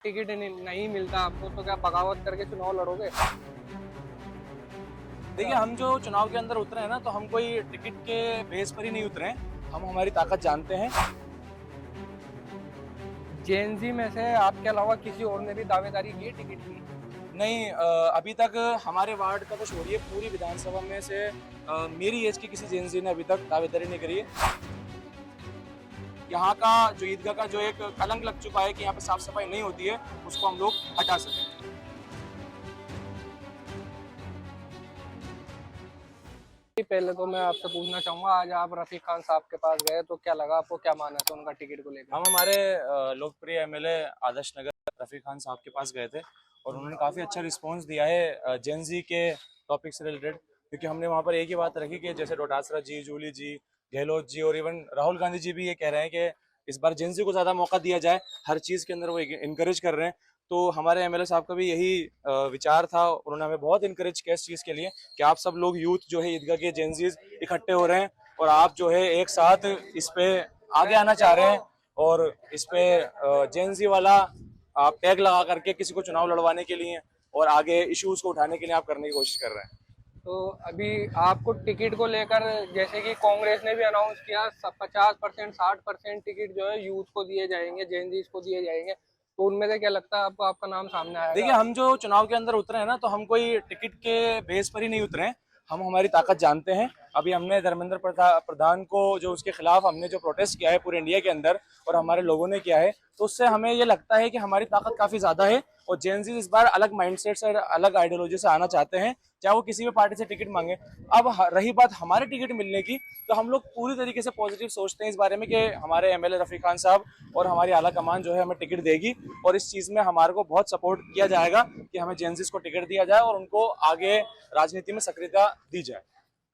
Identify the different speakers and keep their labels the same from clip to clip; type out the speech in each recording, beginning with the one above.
Speaker 1: Ticket नहीं मिलता आपको तो क्या बगावत करके चुनाव लड़ोगे?
Speaker 2: देखिए, हम जो चुनाव के अंदर उतरे हैं ना, तो हम कोई टिकट के बेस पर ही नहीं उतरे हैं। हम हमारी ताकत जानते हैं।
Speaker 1: जेएनजी में से आपके अलावा किसी और ने भी दावेदारी की है टिकट की?
Speaker 2: नहीं, अभी तक हमारे वार्ड का तो छोड़िए, पूरी विधानसभा में से मेरी एज की किसी जेएनजी ने अभी तक दावेदारी नहीं करी है। यहाँ का जो ईदगाह का जो एक कलंक लग चुका है कि यहाँ पे साफ सफाई नहीं होती है, उसको हम लोग हटा सकें।
Speaker 1: पहले तो मैं आपसे पूछना चाहूंगा, आज आप रफीक खान साहब के पास गए तो क्या लगा आपको, क्या माना था उनका टिकट को लेकर?
Speaker 2: हम हमारे लोकप्रिय एमएलए आदर्श नगर रफीक खान साहब के पास गए थे और उन्होंने काफ़ी अच्छा रिस्पॉन्स दिया है जेन जी के टॉपिक से रिलेटेड। क्योंकि हमने वहाँ पर एक ही बात रखी कि जैसे डोटासरा जी, जूली जी, गहलोत जी और इवन राहुल गांधी जी भी ये कह रहे हैं कि इस बार जेन जी को ज़्यादा मौका दिया जाए, हर चीज़ के अंदर वो इनकरेज कर रहे हैं। तो हमारे एमएलए साहब का भी यही विचार था। उन्होंने हमें बहुत इनकरेज किया इस चीज़ के लिए कि आप सब लोग यूथ जो है ईदगाह के जेन जीज इकट्ठे हो रहे हैं और आप जो है एक साथ इस पे आगे आना चाह रहे हैं और इस पे जेएनजी वाला आप टैग लगा करके किसी को चुनाव लड़वाने के लिए और आगे इश्यूज को उठाने के लिए आप करने की कोशिश कर रहे हैं।
Speaker 1: तो अभी आपको टिकट को लेकर, जैसे कि कांग्रेस ने भी अनाउंस किया 50% 60% टिकट जो है यूथ को दिए जाएंगे, जेएनजी को दिए जाएंगे, तो उनमें से क्या लगता है आपको, आपका नाम सामने
Speaker 2: देखिए,
Speaker 1: आएगा?
Speaker 2: हम जो चुनाव के अंदर उतरे हैं ना, तो हम कोई टिकट के बेस पर ही नहीं उतरे हैं। हम हमारी ताकत जानते हैं। अभी हमने धर्मेंद्र प्रधान को जो उसके खिलाफ हमने जो प्रोटेस्ट किया है पूरे इंडिया के अंदर और हमारे लोगों ने किया है, तो उससे हमें ये लगता है कि हमारी ताकत काफी ज्यादा है और जेएनजी इस बार अलग माइंडसेट से, अलग आइडियोलॉजी से आना चाहते हैं, चाहे वो किसी भी पार्टी से टिकट मांगे। अब रही बात हमारे टिकट मिलने की, तो हम लोग पूरी तरीके से पॉजिटिव सोचते हैं इस बारे में कि हमारे एमएलए रफीक खान साहब और हमारी आला कमान जो है हमें टिकट देगी और इस चीज में हमारे को बहुत सपोर्ट किया जाएगा कि हमें जेएनजी को टिकट दिया जाए और उनको आगे राजनीति में सक्रियता दी जाए।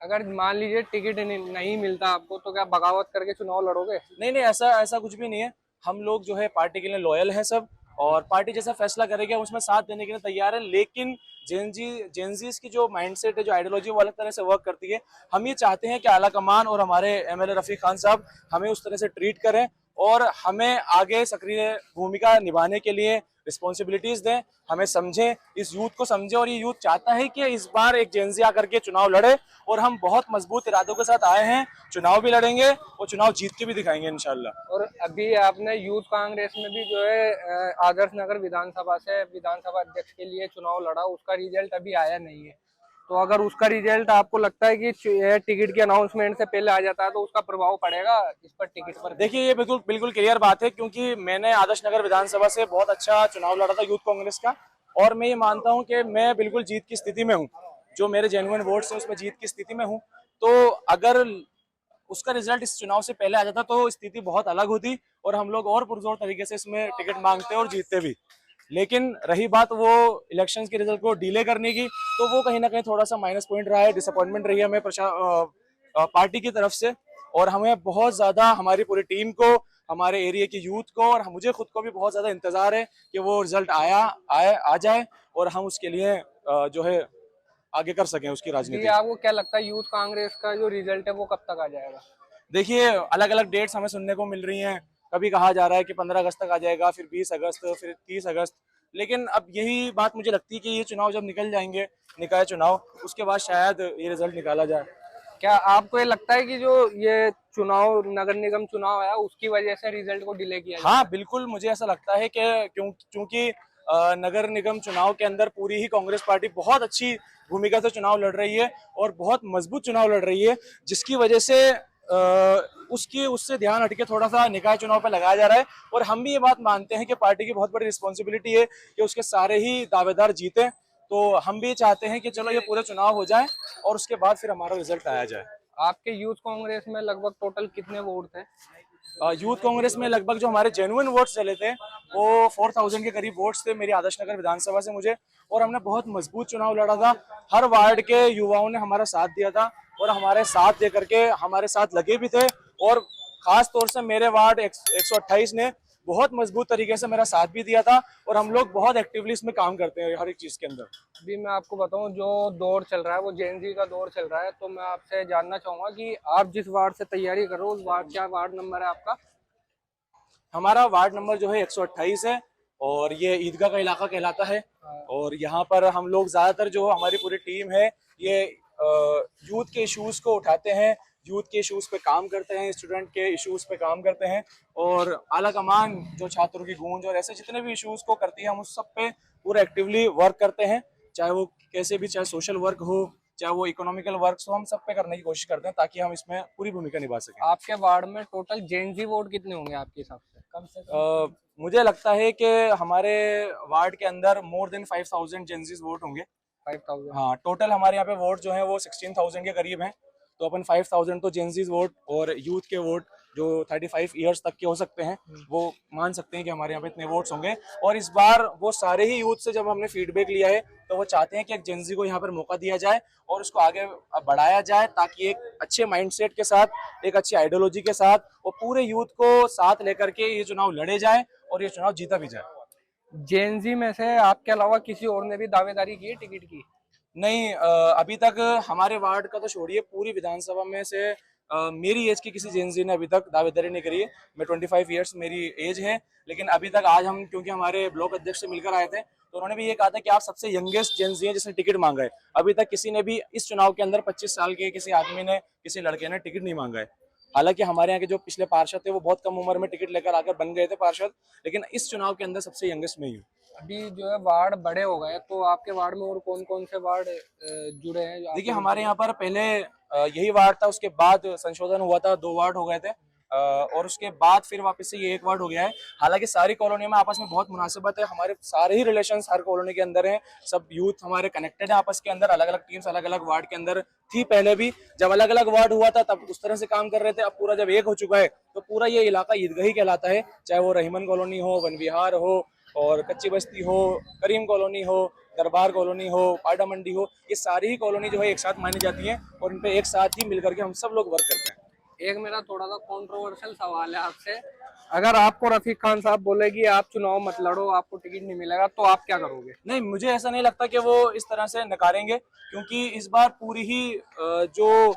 Speaker 1: अगर मान लीजिए टिकट नहीं मिलता आपको तो क्या बगावत करके चुनाव लड़ोगे?
Speaker 2: नहीं नहीं, ऐसा ऐसा कुछ भी नहीं है। हम लोग जो है पार्टी के लिए लॉयल हैं सब, और पार्टी जैसा फैसला करेगी हम उसमें साथ देने के लिए तैयार है। लेकिन जेनजीज की जो माइंडसेट है, जो आइडियोलॉजी, वो अलग तरह से वर्क करती है। हम ये चाहते हैं कि आला कमान और हमारे एमएलए रफीक खान साहब हमें उस तरह से ट्रीट करें और हमें आगे सक्रिय भूमिका निभाने के लिए रिस्पॉन्सिबिलिटीज दें, हमें समझें, इस यूथ को समझें। और ये यूथ चाहता है कि इस बार एक जेनजी आकर के चुनाव लड़े और हम बहुत मजबूत इरादों के साथ आए हैं, चुनाव भी लड़ेंगे और चुनाव जीत के भी दिखाएंगे इंशाल्लाह।
Speaker 1: और अभी आपने यूथ कांग्रेस में भी जो है आदर्श नगर विधानसभा से विधानसभा अध्यक्ष के लिए चुनाव लड़ा, उसका रिजल्ट अभी आया नहीं है। तो अगर उसका रिजल्ट आपको लगता है कि टिकट के अनाउंसमेंट से पहले आ जाता है तो उसका प्रभाव पड़ेगा इस पर, टिकट पर?
Speaker 2: देखिए, ये बिल्कुल बिल्कुल क्लियर बात है, क्योंकि मैंने आदर्श नगर विधानसभा से बहुत अच्छा चुनाव लड़ा था यूथ कांग्रेस का, और मैं ये मानता हूं कि मैं बिल्कुल जीत की स्थिति में हूं। जो मेरे जेन्युइन वोट्स हैं उसमें जीत की स्थिति में हूं। तो अगर उसका रिजल्ट इस चुनाव से पहले आ जाता तो स्थिति बहुत अलग होती और हम लोग और पुरजोर तरीके से इसमें टिकट मांगते और जीतते भी। लेकिन रही बात वो इलेक्शंस के रिजल्ट को डिले करने की, तो वो कहीं ना कहीं थोड़ा सा माइनस पॉइंट रहा है, डिसअपॉइंटमेंट रही है हमें पार्टी की तरफ से। और हमें बहुत ज्यादा, हमारी पूरी टीम को, हमारे एरिया की यूथ को और मुझे खुद को भी बहुत ज्यादा इंतजार है कि वो रिजल्ट आ जाए और हम उसके लिए जो है आगे कर सकें उसकी
Speaker 1: जी,
Speaker 2: राजनीति।
Speaker 1: आपको क्या लगता है यूथ कांग्रेस का जो रिजल्ट है वो कब तक आ जाएगा?
Speaker 2: देखिए, अलग अलग डेट्स हमें सुनने को मिल रही हैं। कभी कहा जा रहा है कि 15 अगस्त तक आ जाएगा, फिर 20 अगस्त, फिर 30 अगस्त। लेकिन अब यही बात मुझे लगती है कि ये चुनाव जब निकल जाएंगे, निकाय चुनाव, उसके बाद शायद ये रिजल्ट निकाला जाए।
Speaker 1: क्या आपको ये लगता है कि जो ये चुनाव, नगर निगम चुनाव है, उसकी वजह से रिजल्ट को डिले किया जा रहा
Speaker 2: हाँ
Speaker 1: है?
Speaker 2: बिल्कुल, मुझे ऐसा लगता है कि क्योंकि नगर निगम चुनाव के अंदर पूरी ही कांग्रेस पार्टी बहुत अच्छी भूमिका से चुनाव लड़ रही है और बहुत मजबूत चुनाव लड़ रही है, जिसकी वजह से उससे ध्यान हटके थोड़ा सा निकाय चुनाव पर लगाया जा रहा है। और हम भी ये बात मानते हैं कि पार्टी की बहुत बड़ी रिस्पॉन्सिबिलिटी है कि उसके सारे ही दावेदार जीते। तो हम भी चाहते हैं कि चलो ये पूरे चुनाव हो जाए और उसके बाद फिर हमारा रिजल्ट आया जाए।
Speaker 1: आपके यूथ कांग्रेस में लगभग टोटल कितने वोट थे?
Speaker 2: यूथ कांग्रेस में लगभग जो हमारे जेन्युइन वोट्स चले थे वो 4000 के करीब वोट्स थे मेरी आदर्श नगर विधानसभा से मुझे। और हमने बहुत मजबूत चुनाव लड़ा था। हर वार्ड के युवाओं ने हमारा साथ दिया था और हमारे साथ दे करके हमारे साथ लगे भी थे। और खास तौर से मेरे वार्ड 128 ने बहुत मजबूत तरीके से मेरा साथ भी दिया था और हम लोग बहुत एक्टिवली इसमें काम करते हैं हर एक चीज के अंदर।
Speaker 1: अभी मैं आपको बताऊं, जो दौर चल रहा है वो जेएनजी का दौर चल रहा है, तो मैं आपसे जानना चाहूंगा कि आप जिस वार्ड से तैयारी कर रहे हो उस वार्ड, क्या वार्ड नंबर है आपका?
Speaker 2: हमारा वार्ड नंबर जो है 128 है और ये ईदगाह का इलाका कहलाता है। और यहाँ पर हम लोग ज्यादातर जो हमारी पूरी टीम है ये यूथ के इश्यूज को उठाते हैं, यूथ के इश्यूज पे काम करते हैं, स्टूडेंट के इश्यूज पे काम करते हैं। और आला कमान जो छात्रों की गूंज और ऐसे जितने भी इश्यूज को करती है हम उस सब पे पूरा एक्टिवली वर्क करते हैं, चाहे वो कैसे भी, चाहे सोशल वर्क हो, चाहे वो इकोनॉमिकल वर्क हो, हम सब पे करने की कोशिश करते हैं ताकि हम इसमें पूरी भूमिका निभा सकें।
Speaker 1: आपके वार्ड में टोटल जेनजी वोट कितने होंगे आपके हिसाब से? कम से कम
Speaker 2: मुझे लगता है कि हमारे वार्ड के अंदर मोर देन 5000 जेंजीज वोट होंगे।
Speaker 1: 5000।
Speaker 2: हाँ, टोटल हमारे यहाँ पे वोट जो है वो 16,000 के करीब हैं। तो अपन 5000 तो जेंजीज वोट और यूथ के वोट जो 35 ईयर्स तक के हो सकते हैं वो मान सकते हैं कि हमारे यहाँ पे इतने वोट्स होंगे। और इस बार वो सारे ही यूथ से जब हमने फीडबैक लिया है तो वो चाहते हैं कि एक जेंजी को यहाँ पर मौका दिया जाए और उसको आगे बढ़ाया जाए ताकि एक अच्छे माइंडसेट के साथ, एक अच्छी आइडियोलॉजी के साथ और पूरे यूथ को साथ लेकर के ये चुनाव लड़े जाए और ये चुनाव जीता भी जाए।
Speaker 1: जेनजी में से आपके अलावा किसी और ने भी दावेदारी की है टिकट की?
Speaker 2: नहीं, अभी तक हमारे वार्ड का तो छोड़िए, पूरी विधानसभा में से मेरी एज की किसी जेनजी ने अभी तक दावेदारी नहीं करी है। मैं 25 ईयर्स मेरी एज है, लेकिन अभी तक आज हम क्योंकि हमारे ब्लॉक अध्यक्ष से मिलकर आए थे तो उन्होंने भी ये कहा था कि आप सबसे यंगेस्ट जेनजी हैं जिसने टिकट मांगा है। अभी तक किसी ने भी इस चुनाव के अंदर 25 साल के किसी आदमी ने, किसी लड़के ने टिकट नहीं मांगा है। हालांकि हमारे यहाँ के जो पिछले पार्षद थे वो बहुत कम उम्र में टिकट लेकर आकर बन गए थे पार्षद, लेकिन इस चुनाव के अंदर सबसे यंगेस्ट में ही हूँ।
Speaker 1: अभी जो है वार्ड बड़े हो गए, तो आपके वार्ड में और कौन कौन से वार्ड जुड़े हैं?
Speaker 2: देखिए, हमारे यहाँ पर पहले यही वार्ड था, उसके बाद संशोधन हुआ था, 2 वार्ड हो गए थे और उसके बाद फिर वापस से ये 1 वार्ड हो गया है। हालांकि सारी कॉलोनी में आपस में बहुत मुनासिबत है, हमारे सारे ही रिलेशंस हर कॉलोनी के अंदर हैं, सब यूथ हमारे कनेक्टेड है आपस के अंदर। अलग अलग टीम्स अलग अलग वार्ड के अंदर थी, पहले भी जब अलग अलग वार्ड हुआ था तब उस तरह से काम कर रहे थे। अब पूरा जब एक हो चुका है तो पूरा ये इलाका ईदगाही कहलाता है, चाहे वो रहीमन कॉलोनी हो, वन विहार हो और कच्ची बस्ती हो, करीम कॉलोनी हो, दरबार कॉलोनी हो, पाडा मंडी हो, ये सारी ही कॉलोनी जो है एक साथ मानी जाती है और इन पे एक साथ ही मिलकर के हम सब लोग वर्क करते हैं।
Speaker 1: एक मेरा थोड़ा सा कंट्रोवर्शियल सवाल है आपसे, अगर आपको रफीक खान साहब बोले कि आप चुनाव मत लड़ो, आपको टिकट नहीं मिलेगा, तो आप क्या करोगे?
Speaker 2: नहीं, मुझे ऐसा नहीं लगता कि वो इस तरह से नकारेंगे, क्योंकि इस बार पूरी ही जो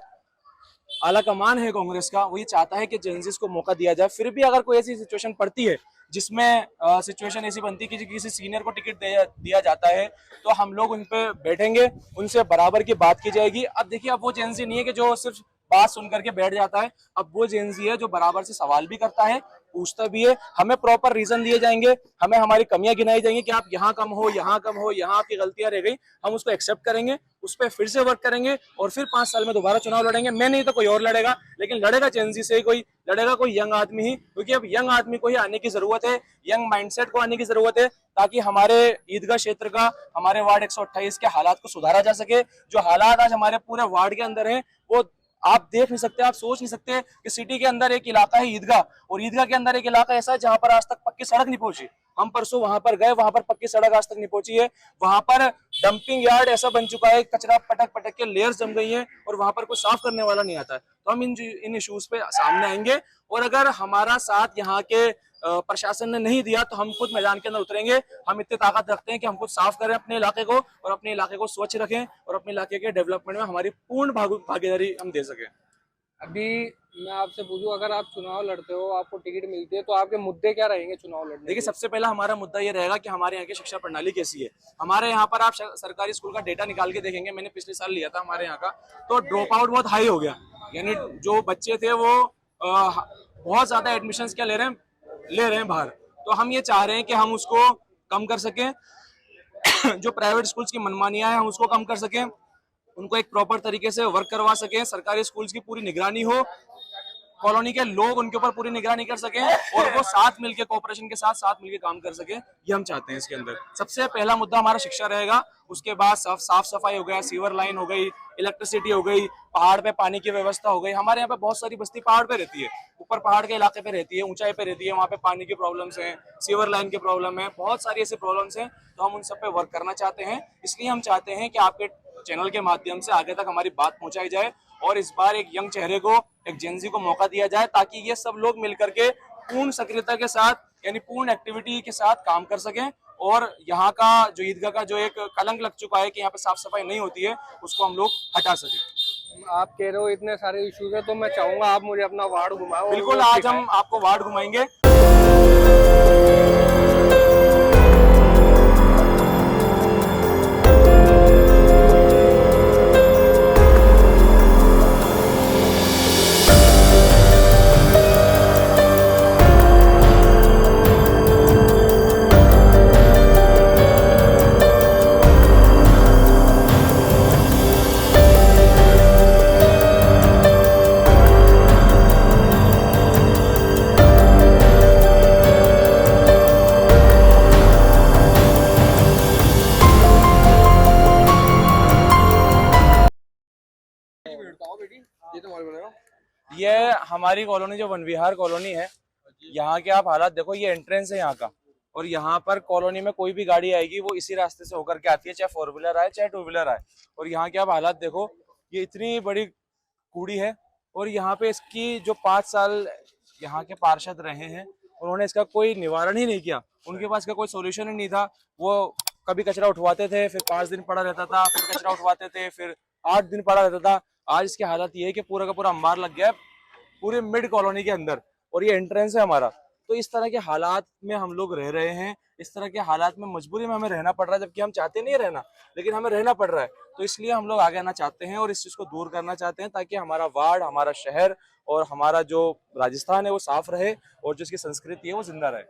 Speaker 2: आला कमान है कांग्रेस का वो ये चाहता है कि जेनजीज को मौका दिया जाए। फिर भी अगर कोई ऐसी सिचुएशन पड़ती है जिसमें सिचुएशन ऐसी बनती है कि किसी सीनियर को टिकट दिया जाता है तो हम लोग उन पे बैठेंगे, उनसे बराबर की बात की जाएगी। अब देखिए, अब वो जेनजी नहीं है कि जो सिर्फ बात सुन करके बैठ जाता है, अब वो जेनजी है जो बराबर से सवाल भी करता है, पूछता भी है। हमें प्रॉपर रीजन दिए जाएंगे, हमें हमारी कमियां गिनाई जाएंगी कि आप यहाँ कम हो, यहाँ कम हो, यहाँ आपकी गलतियां रह गई, हम उसको एक्सेप्ट करेंगे, उस पर फिर से वर्क करेंगे और फिर 5 साल में दोबारा चुनाव लड़ेंगे। मैं नहीं तो कोई और लड़ेगा, लेकिन लड़ेगा जेनजी से ही कोई लड़ेगा, कोई यंग आदमी ही, क्योंकि अब यंग आदमी को ही आने की जरूरत है, यंग माइंडसेट को आने की जरूरत है ताकि हमारे ईदगाह क्षेत्र का, हमारे वार्ड 128 के हालात को सुधारा जा सके। जो हालात आज हमारे पूरे वार्ड के अंदर है वो आप देख नहीं सकते, आप सोच नहीं सकते कि सिटी के अंदर एक इलाका है ईदगाह और ईदगाह के अंदर एक इलाका ऐसा है जहां पर आज तक पक्की सड़क नहीं पहुंची। हम परसों वहां पर गए, वहां पर पक्की सड़क आज तक नहीं पहुंची है। वहां पर डंपिंग यार्ड ऐसा बन चुका है, कचरा पटक पटक के लेयर्स जम गई हैं और वहां पर कोई साफ करने वाला नहीं आता है। तो हम इन इश्यूज पे सामने आएंगे और अगर हमारा साथ यहाँ के प्रशासन ने नहीं दिया तो हम खुद मैदान के अंदर उतरेंगे। हम इतनी ताकत रखते हैं कि हम खुद साफ करें अपने इलाके को और अपने इलाके को स्वच्छ रखें और अपने इलाके के डेवलपमेंट में हमारी पूर्ण भागीदारी हम दे सकें।
Speaker 1: अभी मैं आपसे पूछूं, अगर आप चुनाव लड़ते हो, आपको टिकट मिलती है, तो आपके मुद्दे क्या रहेंगे चुनाव लड़ने?
Speaker 2: देखिए, सबसे पहला हमारा मुद्दा ये रहेगा कि हमारे यहाँ की शिक्षा प्रणाली कैसी है। हमारे यहाँ पर आप सरकारी स्कूल का डेटा निकाल के देखेंगे, मैंने पिछले साल लिया था हमारे यहाँ का, तो ड्रॉप आउट बहुत हाई हो गया। यानी जो बच्चे थे वो बहुत ज्यादा एडमिशन क्या ले रहे हैं बाहर। तो हम ये चाह रहे हैं कि हम उसको कम कर सकें, जो प्राइवेट स्कूल्स की मनमानियां हैं हम उसको कम कर सकें, उनको एक प्रॉपर तरीके से वर्क करवा सकें, सरकारी स्कूल्स की पूरी निगरानी हो, कॉलोनी के लोग उनके ऊपर पूरी निगरानी कर सकें और वो साथ मिलके कोऑपरेशन के साथ मिलके काम कर सकें। ये हम चाहते हैं इसके अंदर। सबसे पहला मुद्दा हमारा शिक्षा रहेगा, उसके बाद साफ सफाई हो गया, सीवर लाइन हो गई, इलेक्ट्रिसिटी हो गई, पहाड़ पे पानी की व्यवस्था हो गई। हमारे यहाँ पे बहुत सारी बस्ती पहाड़ पे रहती है, ऊपर पहाड़ के इलाके पे रहती है, ऊंचाई पे रहती है, वहाँ पे पानी की प्रॉब्लम्स हैं, सीवर लाइन की प्रॉब्लम है, बहुत सारी ऐसी प्रॉब्लम्स हैं। तो हम उन सब पे वर्क करना चाहते हैं। इसलिए हम चाहते हैं कि आपके चैनल के माध्यम से आगे तक हमारी बात पहुंचाई जाए और इस बार एक यंग चेहरे को, एक जेनजी को मौका दिया जाए ताकि ये सब लोग मिलकर के पूर्ण सक्रियता के साथ, यानी पूर्ण एक्टिविटी के साथ काम कर सकें और यहाँ का जो ईदगाह का जो एक कलंक लग चुका है कि यहाँ पे साफ सफाई नहीं होती है, उसको हम लोग हटा सकें।
Speaker 1: आप कह रहे हो इतने सारे इश्यूज है, तो मैं चाहूंगा आप मुझे अपना वार्ड घुमाओ।
Speaker 2: बिल्कुल, आज हम आपको वार्ड घुमाएंगे। ये हमारी कॉलोनी जो वन विहार कॉलोनी है, यहाँ के आप हालात देखो। ये एंट्रेंस है यहाँ का, और यहाँ पर कॉलोनी में कोई भी गाड़ी आएगी वो इसी रास्ते से होकर के आती है, चाहे 4 व्हीलर आए चाहे 2 व्हीलर आए। और यहाँ के आप हालात देखो, ये इतनी बड़ी कूड़ी है। और यहाँ पे इसकी जो 5 साल यहाँ के पार्षद रहे हैं, उन्होंने इसका कोई निवारण ही नहीं किया। उनके पास का कोई सोल्यूशन ही नहीं था। वो कभी कचरा उठवाते थे, फिर 5 दिन पड़ा रहता था, फिर कचरा उठवाते थे, फिर 8 दिन पड़ा रहता था। आज इसकी हालत ये है कि पूरा का पूरा अंबार लग गया है पूरे मिड कॉलोनी के अंदर, और ये एंट्रेंस है हमारा। तो इस तरह के हालात में हम लोग रह रहे हैं, इस तरह के हालात में मजबूरी में हमें रहना पड़ रहा है, जबकि हम चाहते नहीं रहना, लेकिन हमें रहना पड़ रहा है। तो इसलिए हम लोग आगे आना चाहते हैं और इस चीज को दूर करना चाहते हैं, ताकि हमारा वार्ड, हमारा शहर और हमारा जो राजस्थान है वो साफ रहे, और जो इसकी संस्कृति है वो जिंदा रहे।